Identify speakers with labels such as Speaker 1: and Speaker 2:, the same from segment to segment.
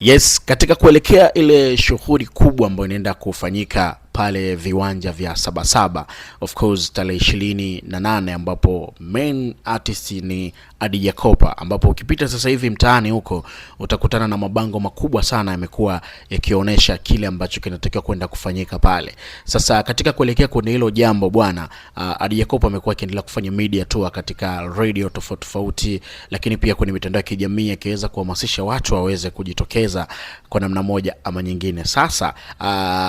Speaker 1: Yes, katika kuelekea ile shughuli kubwa ambayo inaenda kufanyika pale viwanja vya Sabasaba, of course tarehe 28, ambapo main artist ni Adija Kopa, ambapo ukipita sasa hivi mtaani huko utakutana na mabango makubwa sana yamekuwa yakionyesha kile ambacho kinatakiwa kwenda kufanyika pale. Sasa katika kuelekea kwenye hilo jambo bwana, Adija Kopa amekuwa akiendelea kufanya media tour katika radio tofauti, lakini pia kwenye mitandao ya kijamii akiweza kuhamasisha watu waweze kujitokeza kwa namna moja ama nyingine. Sasa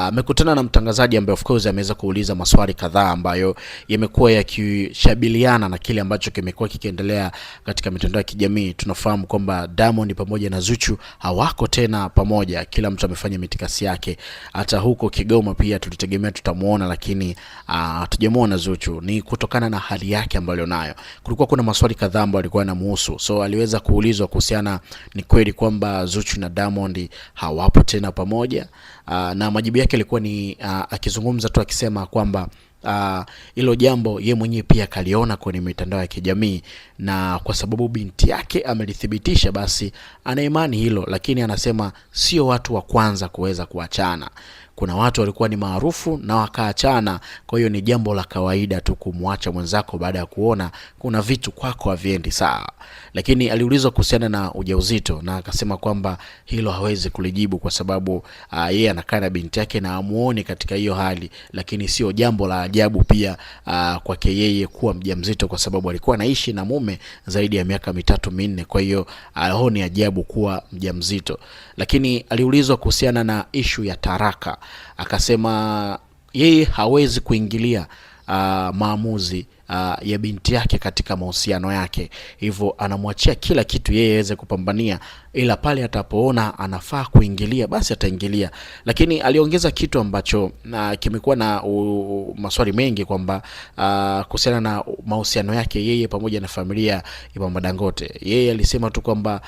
Speaker 1: amekutana na mtangazaji ambaye of course ameweza kuuliza maswali kadhaa ambayo yamekuwa yakishabiliana na kile ambacho kimekuwa kikiendelea katika mitandao ya kijamii. Tunafahamu kwamba Diamond pamoja na Zuchu hawako tena pamoja, kila mtu amefanya mitikasi yake. Hata huko Kigoma pia tulitegemea tutamuona, lakini hatujamuona Zuchu, ni kutokana na hali yake ambayo nayo. Kulikuwa kuna maswali kadhaa ambayo alikuwa yanamuhusu, so aliweza kuulizwa kuhusiana ni kweli kwamba Zuchu na Diamond hawapo tena pamoja, na majibu yake yalikuwa ni akizungumza tu akisema kwamba hilo jambo ye mwenyewe pia kaliona kwenye mitandao ya kijamii, na kwa sababu binti yake amelithibitisha basi ana imani hilo, lakini anasema sio watu wa kwanza kuweza kuachana. Kuna watu walikuwa ni maarufu na wakaachana, kwa hiyo ni jambo la kawaida tu kumwacha mwenzako baada ya kuona kuna vitu kwako haviendi sawa. Lakini aliulizwa kuhusiana na ujauzito na akasema kwamba hilo hawezi kulijibu kwa sababu yeye anakaa na binti yake na amuone katika hiyo hali, lakini sio jambo la ajabu pia kwake yeye kuwa mjamzito kwa sababu alikuwa anaishi na mume zaidi ya miaka 3-4, kwa hiyo haoni ajabu kuwa mjamzito. Lakini aliulizwa kuhusiana na issue ya taraka, akasema yeye hawezi kuingilia maamuzi ya binti yake katika mahusiano yake, hivyo anamwachia kila kitu yeye aweze kupambania, ila pale atapoona anafaa kuingilia basi ataingilia. Lakini aliongeza kitu ambacho kimekuwa na maswali mengi kwamba kuhusiana na mahusiano yake yeye pamoja na familia ya Mama Dangote. Yeye alisema tu kwamba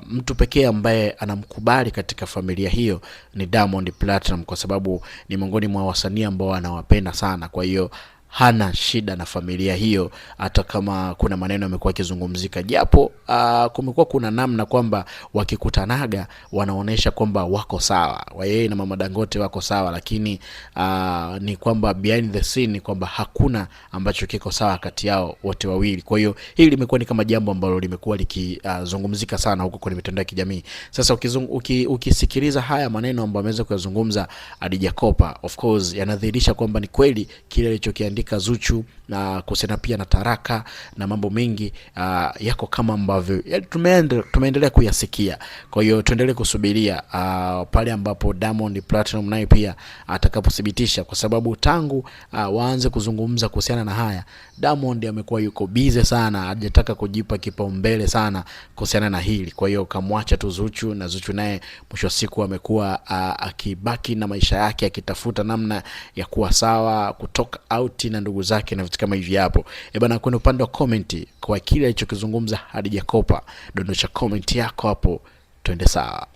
Speaker 1: mtu pekee ambaye anamkubali katika familia hiyo ni Diamond Platinum, kwa sababu ni miongoni mwa wasanii ambao anawapenda sana, kwa hiyo hana shida na familia hiyo, hata kama kuna maneno yamekuwa yakizungumzika, japo kumekuwa kuna namna kwamba wakikutanaga wanaonesha kwamba wako sawa, yeye na Mama Dangote wako sawa, lakini ni kwamba behind the scene kwamba hakuna ambacho kiko sawa kati yao wote wawili. Kwa hiyo hili limekuwa ni kama jambo ambalo limekuwa likizungumzika sana huko kwenye mitandao ya kijamii. Sasa ukisikiliza haya maneno ambayo ameweza kuyazungumza Adija Kopa, of course yanadhihirisha kwamba ni kweli kile alichokiandika Zuchu na kuhusiana pia na taraka na mambo mengi yako kama ambavyo tumeendelea kuyasikia. Kwa hiyo tuendelee kusubiria pale ambapo Diamond Platinum naye pia atakapothibitisha, kwa sababu tangu waanze kuzungumza kuhusiana na haya, Diamond amekuwa yuko busy sana, hajataka kujipa kipaumbele sana kuhusiana na hili. Kwa hiyo kamwacha tu Zuchu, na Zuchu naye mwisho wa siku amekuwa akibaki na maisha yake akitafuta namna ya kuwa sawa, kutoka out na ndugu zake na vitu kama hivi hapo. Bana, kwenye upande wa comment kwa kile alichokizungumza Adija Kopa, dondosha comment yako hapo, twende sawa.